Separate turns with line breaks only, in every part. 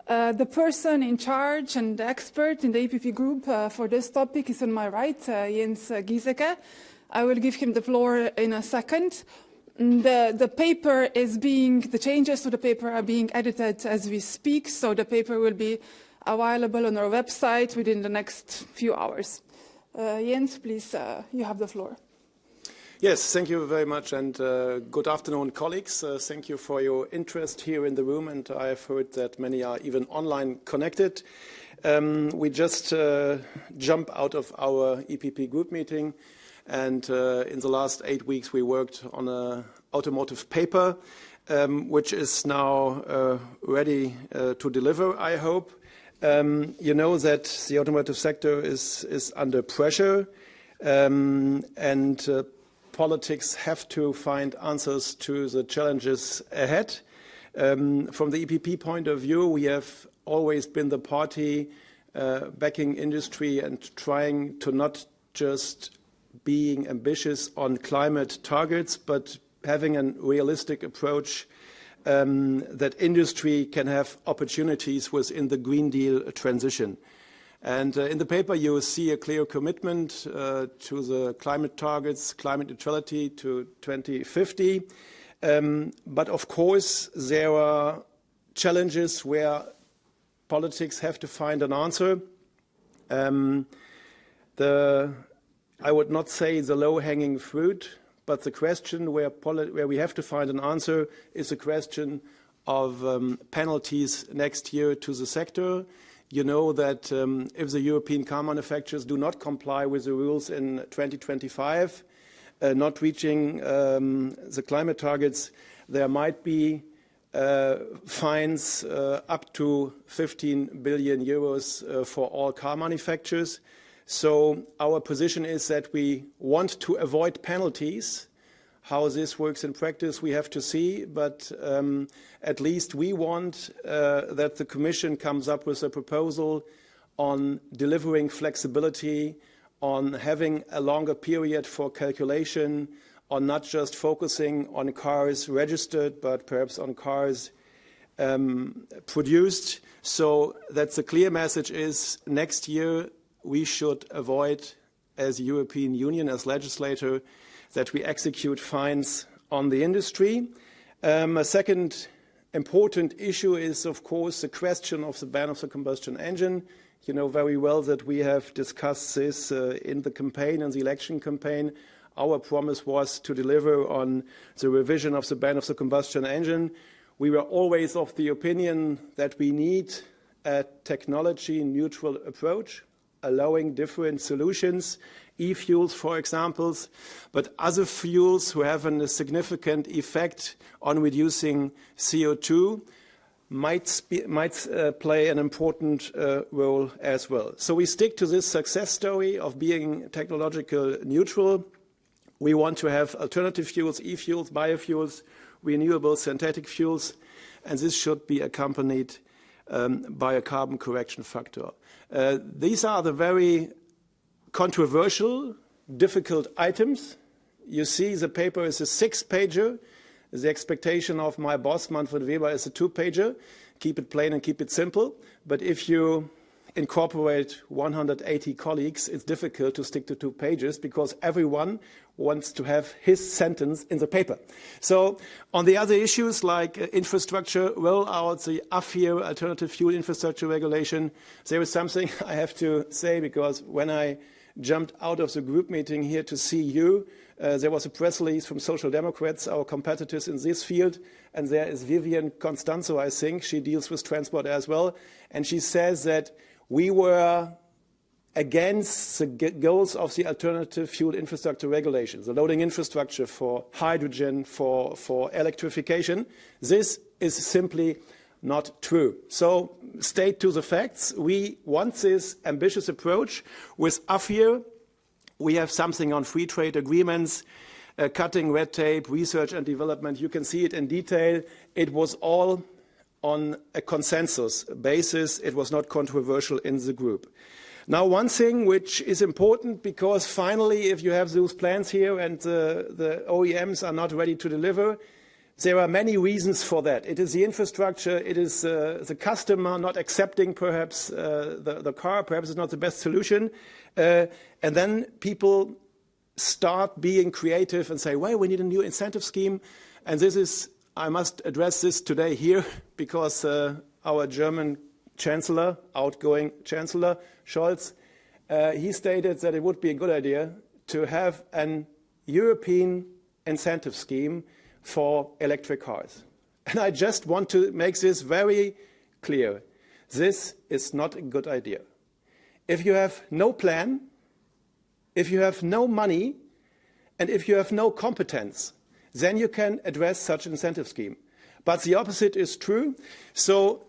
The person in charge and the expert in the EPP Group for this topic is on my right, Jens Giesecke. I will give him the floor in a second. The paper is the changes to the paper are being edited as we speak, so the paper will be available on our website within the next few hours. Jens, please, you have the floor.
Yes, thank you very much, and good afternoon, colleagues. Thank you for your interest here in the room, and I have heard that many are even online connected. We just jumped out of our EPP Group meeting, and in the last 8 weeks we worked on an automotive paper, which is now ready to deliver, I hope. You know that the automotive sector is under pressure, and politics have to find answers to the challenges ahead. From the EPP point of view, we have always been the party backing industry and trying to not just being ambitious on climate targets, but having a realistic approach that industry can have opportunities within the Green Deal transition. And in the paper, you will see a clear commitment to the climate targets, climate neutrality to 2050. But of course, there are challenges where politics have to find an answer. I would not say the low-hanging fruit, but the question where we have to find an answer is the question of penalties next year to the sector. You know that if the European car manufacturers do not comply with the rules in 2025, not reaching the climate targets, there might be fines up to 15 billion euros for all car manufacturers. So our position is that we want to avoid penalties. How this works in practice, we have to see, but at least we want that the Commission comes up with a proposal on delivering flexibility, on having a longer period for calculation, on not just focusing on cars registered, but perhaps on cars produced. So that's a clear message is next year we should avoid, as European Union, as legislator, that we execute fines on the industry. A second important issue is, of course, the question of the ban of the combustion engine. You know very well that we have discussed this in the campaign, in the election campaign. Our promise was to deliver on the revision of the ban of the combustion engine. We were always of the opinion that we need a technology-neutral approach, allowing different solutions, e-fuels, for example, but other fuels who have a significant effect on reducing CO2 might play an important role as well. So we stick to this success story of being technological neutral. We want to have alternative fuels, e-fuels, biofuels, renewable synthetic fuels, and this should be accompanied by a carbon correction factor. These are the very controversial, difficult items. You see the paper is a 6-pager. The expectation of my boss, Manfred Weber, is a 2-pager. Keep it plain and keep it simple. But if you incorporate 180 colleagues, it's difficult to stick to 2 pages because everyone wants to have his sentence in the paper. So on the other issues like infrastructure, rollout, the AFIR, Alternative Fuel Infrastructure Regulation, there is something I have to say because when I jumped out of the group meeting here to see you, there was a press release from Social Democrats, our competitors in this field, and there is Vivian Constanzo, I think. She deals with transport as well, and she says that we were against the goals of the Alternative Fuel Infrastructure Regulation, the loading infrastructure for hydrogen, for electrification. This is simply not true. So stay to the facts. We want this ambitious approach. With AFIR, we have something on free trade agreements, cutting red tape, research and development. You can see it in detail. It was all on a consensus basis. It was not controversial in the group. Now, one thing which is important, because finally, if you have those plans here and the OEMs are not ready to deliver, There are many reasons for that. It is the infrastructure, it is the customer not accepting perhaps the car, perhaps it's not the best solution. And then people start being creative and say, well, we need a new incentive scheme. And this is, I must address this today here because our German Chancellor, outgoing Chancellor Scholz, he stated that it would be a good idea to have an European incentive scheme for electric cars. And I just want to make this very clear. This is not a good idea. If you have no plan, if you have no money, and if you have no competence, then you can address such an incentive scheme. But the opposite is true. So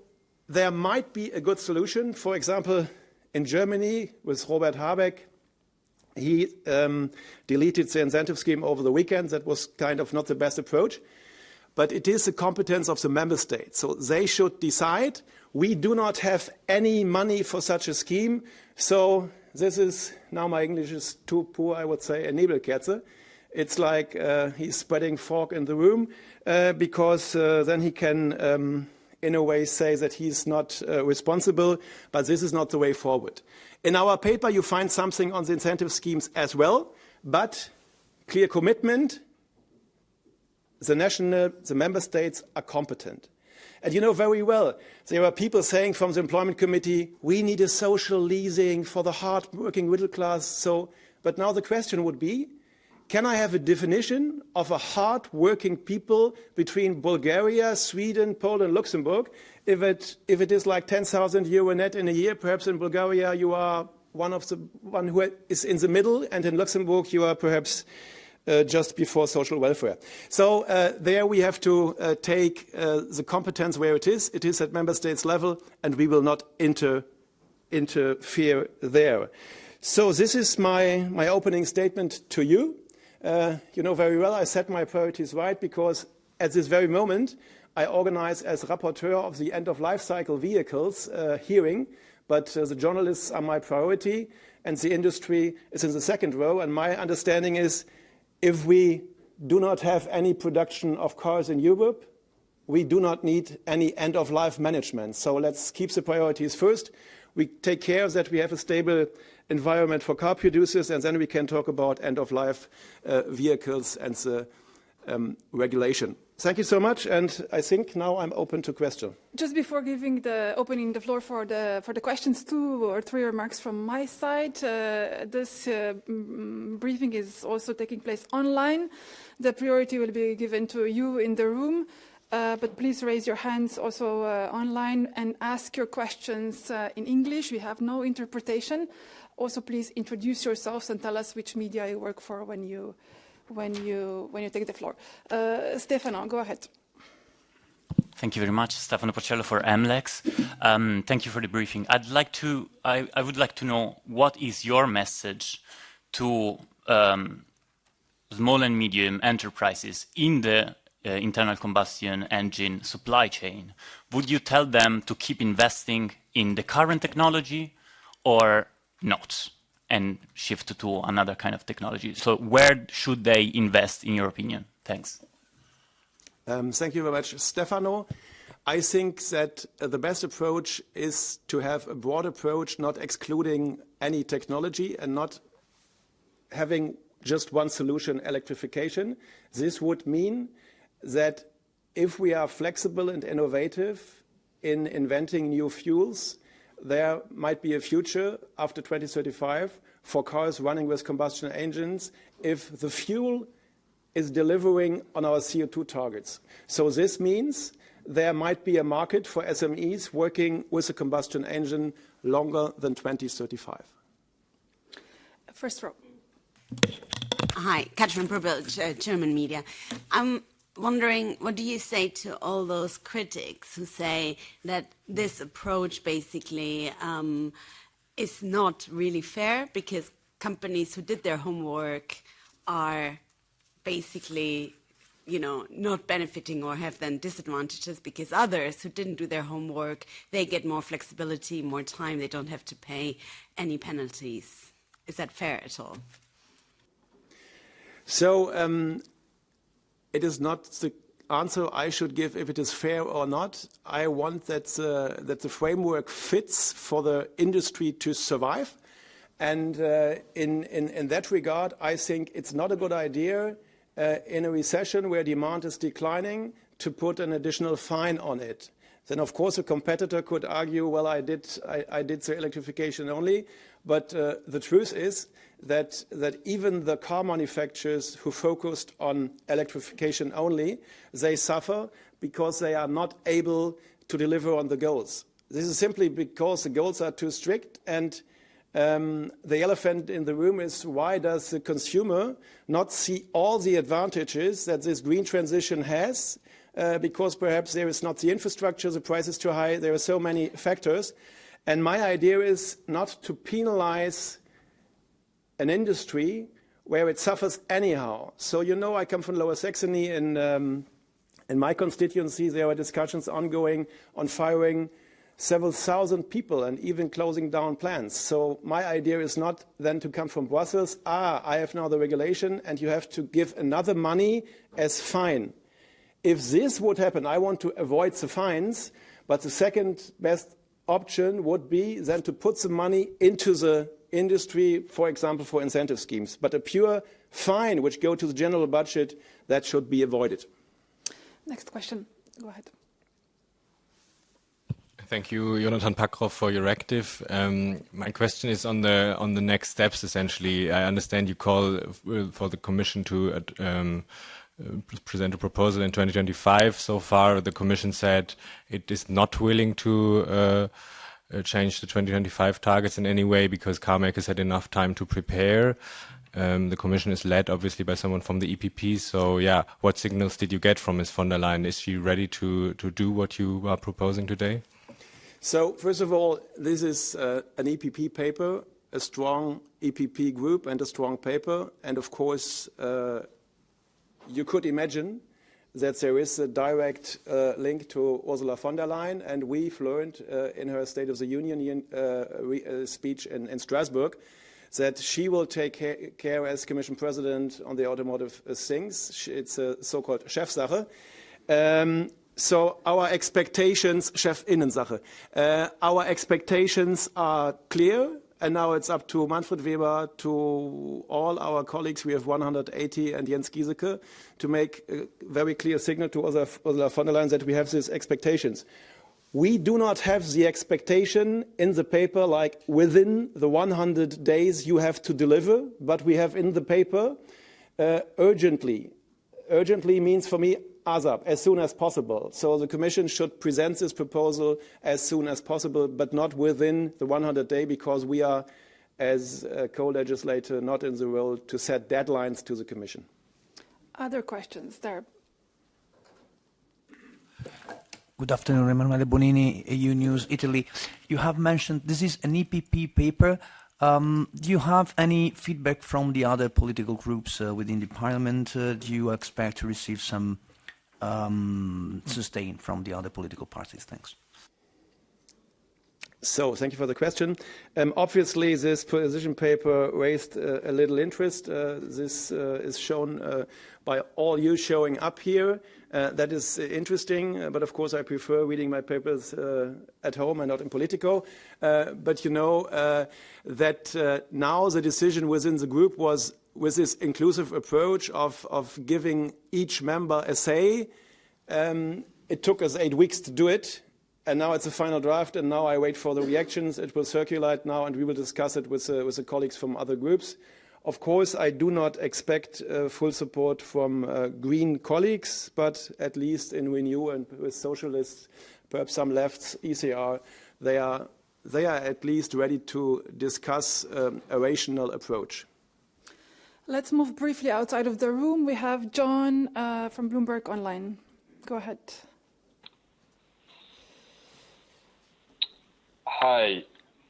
there might be a good solution. For example, in Germany with Robert Habeck, he deleted the incentive scheme over the weekend. That was kind of not the best approach. But it is the competence of the member states. So they should decide. We do not have any money for such a scheme. So this is, now my English is too poor, I would say, a Nebelkerze. It's like he's spreading fog in the room because then he can, in a way, say that he's not responsible. But this is not the way forward. In our paper, you find something on the incentive schemes as well, but clear commitment, the member states are competent. And you know very well, there are people saying from the employment committee, we need a social leasing for the hard-working middle class. But now the question would be, can I have a definition of a hard-working people between Bulgaria, Sweden, Poland, Luxembourg? If it is like 10,000 euro net in a year, perhaps in Bulgaria you are one who is in the middle, and in Luxembourg you are perhaps just before social welfare. So there we have to take the competence where it is. It is at member states level, and we will not interfere there. So this is my opening statement to you. You know very well I set my priorities right because at this very moment I organize as rapporteur of the end-of-life cycle vehicles hearing, but the journalists are my priority and the industry is in the second row. And my understanding is if we do not have any production of cars in Europe, we do not need any end-of-life management. So let's keep the priorities first. We take care that we have a stable environment for car producers, and then we can talk about end-of-life vehicles and the regulation. Thank you so much, and I think now I'm open to questions.
Just before opening the floor for the questions, 2 or 3 remarks from my side. This briefing is also taking place online. The priority will be given to you in the room, but please raise your hands also online and ask your questions in English. We have no interpretation. Also, please introduce yourselves and tell us which media you work for when you take the floor. Stefano, go ahead.
Thank you very much, Stefano Porcello for MLEX. Thank you for the briefing. I would like to know what is your message to small and medium enterprises in the internal combustion engine supply chain. Would you tell them to keep investing in the current technology or not, and shift to another kind of technology? So where should they invest, in your opinion? Thanks.
Thank you very much, Stefano. I think that the best approach is to have a broad approach, not excluding any technology and not having just one solution, electrification. This would mean that if we are flexible and innovative in inventing new fuels, there might be a future after 2035 for cars running with combustion engines if the fuel is delivering on our CO2 targets. So this means there might be a market for SMEs working with a combustion engine longer than 2035.
First row.
Hi, Katrin Probel, German media. I'm wondering, what do you say to all those critics who say that this approach basically is not really fair because companies who did their homework are basically, not benefiting or have then disadvantages because others who didn't do their homework, they get more flexibility, more time, they don't have to pay any penalties. Is that fair at all?
So it is not answer I should give if it is fair or not. I want that the framework fits for the industry to survive. And in that regard, I think it's not a good idea in a recession where demand is declining to put an additional fine on it. Then, of course, a competitor could argue, well, I did the electrification only. But the truth is that even the car manufacturers who focused on electrification only, they suffer because they are not able to deliver on the goals. This is simply because the goals are too strict, and the elephant in the room is, why does the consumer not see all the advantages that this green transition has? Because perhaps there is not the infrastructure, the price is too high, there are so many factors. And my idea is not to penalize an industry where it suffers anyhow. So, you know, I come from Lower Saxony, and in my constituency there are discussions ongoing on firing several thousand people and even closing down plants. So my idea is not then to come from Brussels, I have now the regulation and you have to give another money as fine. If this would happen, I want to avoid the fines, but the second best option would be then to put the money into the industry, for example, for incentive schemes. But a pure fine which go to the general budget, that should be avoided.
Next question. Go ahead.
Thank you, Jonathan Pakroff, for your active. My question is on the next steps. Essentially, I understand you call for the Commission to present a proposal in 2025. So far, the Commission said it is not willing to change the 2025 targets in any way because car makers had enough time to prepare. The Commission is led, obviously, by someone from the EPP. So, yeah, what signals did you get from Ms. von der Leyen? Is she ready to do what you are proposing today?
So, first of all, this is an EPP paper, a strong EPP group and a strong paper. And, of course, you could imagine that there is a direct link to Ursula von der Leyen. And we've learned in her State of the Union speech in Strasbourg that she will take care as Commission President on the automotive things. It's a so-called Chefsache. So our expectations, Chefinnensache, our expectations are clear, and now it's up to Manfred Weber, to all our colleagues, we have 180, and Jens Giesecke, to make a very clear signal to Ursula von der Leyen that we have these expectations. We do not have the expectation in the paper like within the 100 days you have to deliver, but we have in the paper urgently. Urgently means for me ASAP, as soon as possible. So the Commission should present this proposal as soon as possible, but not within the 100-day, because we are, as a co-legislator, not in the role to set deadlines to the Commission.
Other questions there?
Good afternoon, Emanuele Bonini, EU News, Italy. You have mentioned this is an EPP paper. Do you have any feedback from the other political groups within the Parliament? Do you expect to receive some sustain from the other political parties? Thanks.
So, thank you for the question. Obviously, this position paper raised a little interest. This is shown by all you showing up here. That is interesting, but of course I prefer reading my papers at home and not in Politico. But you know that now the decision within the group was, with this inclusive approach of giving each member a say. It took us 8 weeks to do it, and now it's a final draft, and now I wait for the reactions. It will circulate now, and we will discuss it with the colleagues from other groups. Of course, I do not expect full support from Green colleagues, but at least in Renew and with Socialists, perhaps some lefts, ECR, they are at least ready to discuss a rational approach.
Let's move briefly outside of the room. We have John from Bloomberg Online. Go ahead.
Hi.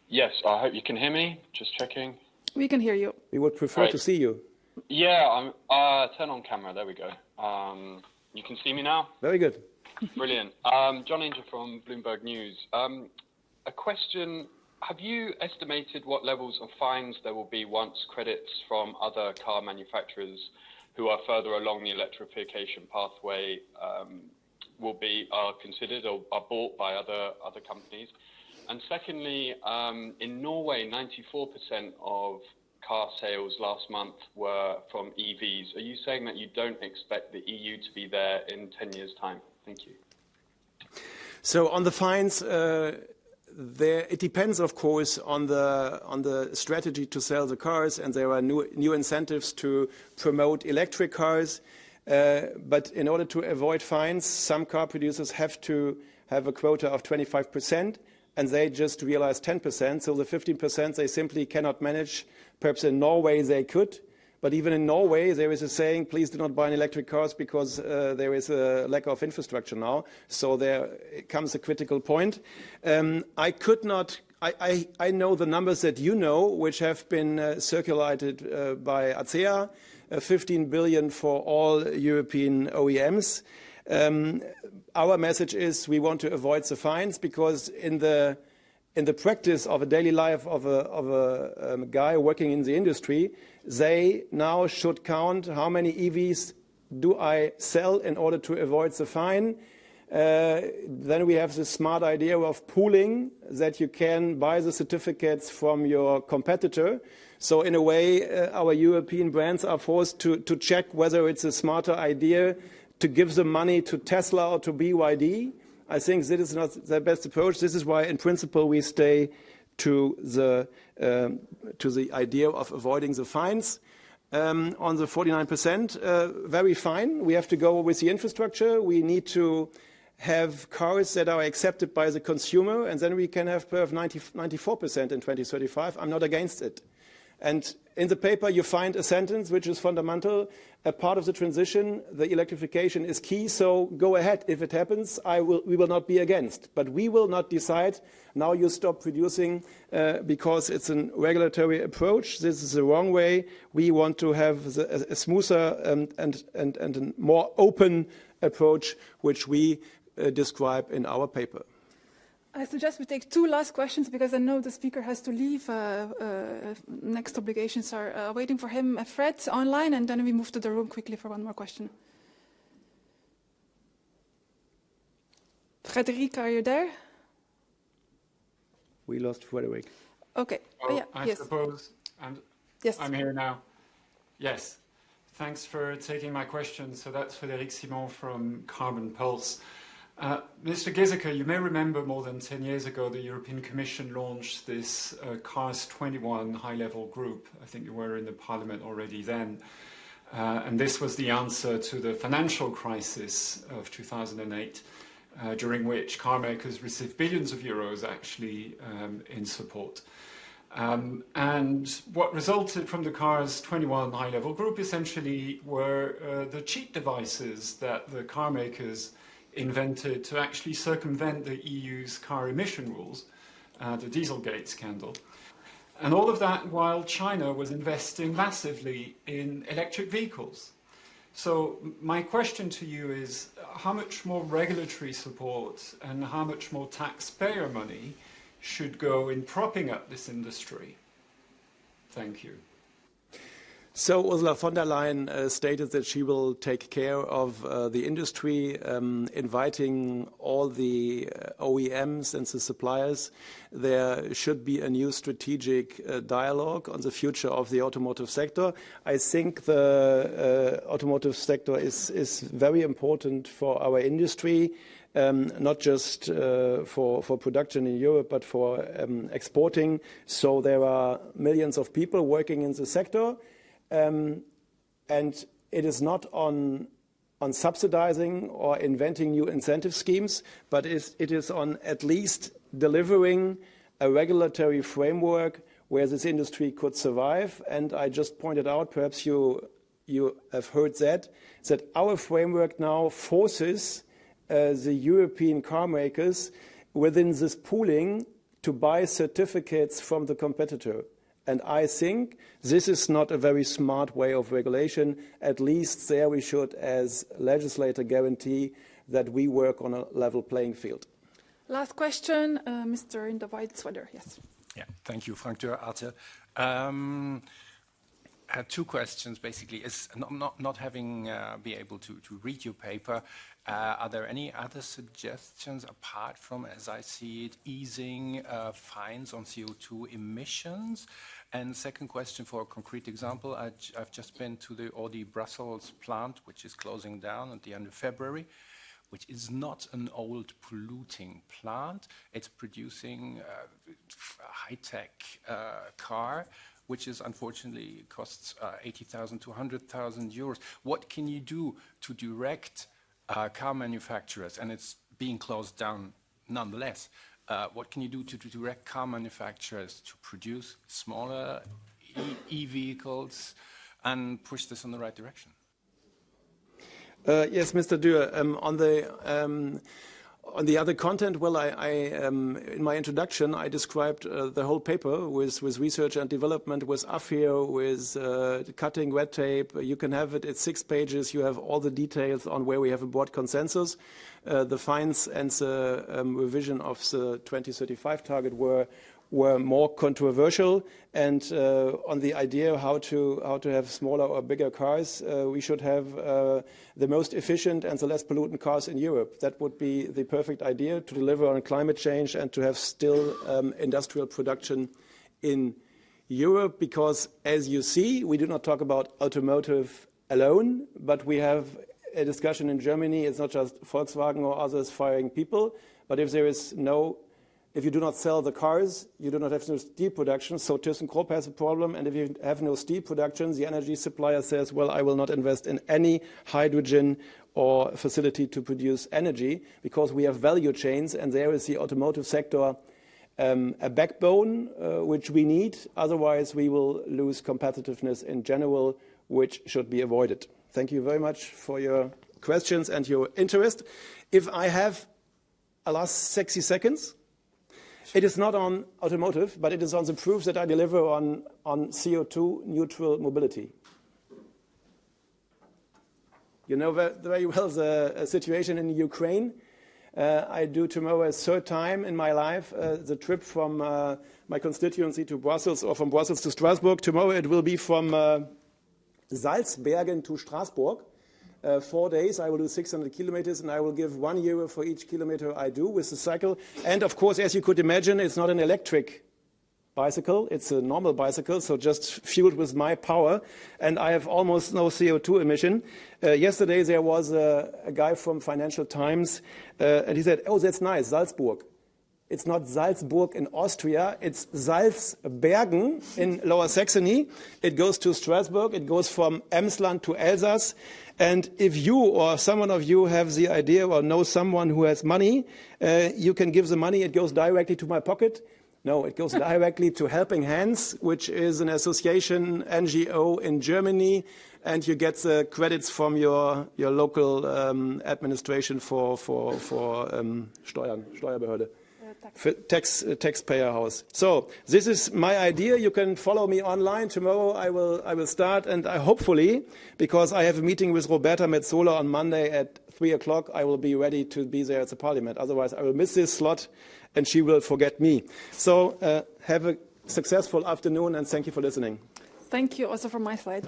Yes, I hope you can hear me. Just checking.
We can hear you.
We would prefer to see you.
Yeah, I'm turn on camera. There we go. You can see me now?
Very good.
Brilliant. John Angel from Bloomberg News. A question. Have you estimated what levels of fines there will be once credits from other car manufacturers who are further along the electrification pathway are considered or are bought by other companies? And secondly, in Norway, 94% of car sales last month were from EVs. Are you saying that you don't expect the EU to be there in 10 years' time? Thank you.
So on the fines, it depends, of course, on the strategy to sell the cars, and there are new incentives to promote electric cars. But in order to avoid fines, some car producers have to have a quota of 25%, and they just realize 10%. So the 15% they simply cannot manage. Perhaps in Norway they could. But even in Norway, there is a saying, please do not buy electric cars because there is a lack of infrastructure now. So there comes a critical point. I know the numbers that you know, which have been circulated by ACEA, 15 billion for all European OEMs. Our message is we want to avoid the fines because in the practice of a daily life of a guy working in the industry, they now should count how many EVs do I sell in order to avoid the fine. Then we have this smart idea of pooling, that you can buy the certificates from your competitor. So in a way, our European brands are forced to check whether it's a smarter idea to give the money to Tesla or to BYD. I think this is not the best approach. This is why, in principle, we stay to the idea of avoiding the fines. On the 49%, very fine. We have to go with the infrastructure. We need to have cars that are accepted by the consumer, and then we can have 94% in 2035. I'm not against it. And in the paper, you find a sentence which is fundamental. A part of the transition, the electrification is key, so go ahead. If it happens, we will not be against. But we will not decide, now you stop producing because it's a regulatory approach. This is the wrong way. We want to have a smoother and a more open approach, which we describe in our paper.
I suggest we take two last questions because I know the speaker has to leave. Next obligations are waiting for him. Fred, online, and then we move to the room quickly for one more question. Frederic, are you there?
We lost Frederic.
Okay.
I suppose
yes.
I'm here now. Yes. Thanks for taking my question. So that's Frédéric Simon from Carbon Pulse. Mr. Giesecke, you may remember more than 10 years ago, the European Commission launched this CARS 21 high-level group. I think you were in the Parliament already then. And this was the answer to the financial crisis of 2008, during which car makers received billions of euros actually in support. And what resulted from the CARS 21 high-level group essentially were the cheat devices that the car makers invented to actually circumvent the EU's car emission rules, the Dieselgate scandal. And all of that while China was investing massively in electric vehicles. So my question to you is, how much more regulatory support and how much more taxpayer money should go in propping up this industry? Thank you.
So Ursula von der Leyen stated that she will take care of the industry, inviting all the OEMs and the suppliers. There should be a new strategic dialogue on the future of the automotive sector. I think the automotive sector is very important for our industry, not just for production in Europe, but for exporting. So there are millions of people working in the sector. And it is not on subsidizing or inventing new incentive schemes, but it is on at least delivering a regulatory framework where this industry could survive. And I just pointed out, perhaps you have heard that our framework now forces the European car makers within this pooling to buy certificates from the competitor. And I think this is not a very smart way of regulation. At least there we should, as legislator, guarantee that we work on a level playing field.
Last question, Mr. in the white sweater. Yes.
Yeah, thank you, Frank Deur, Arte. had two questions, basically. Is not having be able to read your paper, are there any other suggestions apart from, as I see it, easing fines on CO2 emissions? And second question, for a concrete example, I've just been to the Audi Brussels plant, which is closing down at the end of February, which is not an old polluting plant. It's producing a high-tech car, which is unfortunately costs 80,000 to 100,000 euros. What can you do to direct car manufacturers, and it's being closed down nonetheless, what can you do to direct car manufacturers to produce smaller e-vehicles and push this in the right direction?
Yes, Mr. Dürr, on the other content, well, in my introduction, I described the whole paper with research and development, with AFIR, with cutting red tape. You can have it. It's 6 pages. You have all the details on where we have a broad consensus. The fines and the revision of the 2035 target were more controversial, and on the idea how to have smaller or bigger cars, we should have the most efficient and the less pollutant cars in Europe. That would be the perfect idea to deliver on climate change and to have still industrial production in Europe, because as you see, we do not talk about automotive alone, but we have a discussion in Germany. It's not just Volkswagen or others firing people, but if you do not sell the cars, you do not have no steel production. So ThyssenKrupp has a problem. And if you have no steel production, the energy supplier says, well, I will not invest in any hydrogen or facility to produce energy, because we have value chains. And there is the automotive sector a backbone which we need. Otherwise, we will lose competitiveness in general, which should be avoided. Thank you very much for your questions and your interest. If I have a last 60 seconds. It is not on automotive, but it is on the proof that I deliver on CO2 neutral mobility. You know very well the situation in Ukraine. I do tomorrow a third time in my life the trip from my constituency to Brussels, or from Brussels to Strasbourg. Tomorrow it will be from Salzbergen to Strasbourg. 4 days, I will do 600 kilometers, and I will give €1 for each kilometer I do with the cycle. And of course, as you could imagine, it's not an electric bicycle, it's a normal bicycle, so just fueled with my power, and I have almost no CO2 emission. Yesterday there was a guy from Financial Times, and he said, oh, that's nice, Salzburg. It's not Salzburg in Austria, it's Salzbergen in Lower Saxony. It goes to Strasbourg, it goes from Emsland to Alsace. And if you or someone of you have the idea or know someone who has money, you can give the money, it goes directly to my pocket. No, it goes directly to Helping Hands, which is an association, NGO in Germany, and you get the credits from your local administration for Steuern, Steuerbehörde. Taxpayer house. So this is my idea. You can follow me online. Tomorrow I will start, and I hopefully, because I have a meeting with Roberta Metsola on Monday at 3 o'clock, I will be ready to be there at the Parliament. Otherwise I will miss this slot and she will forget me. So have a successful afternoon, and thank you for listening.
Thank you also from my side.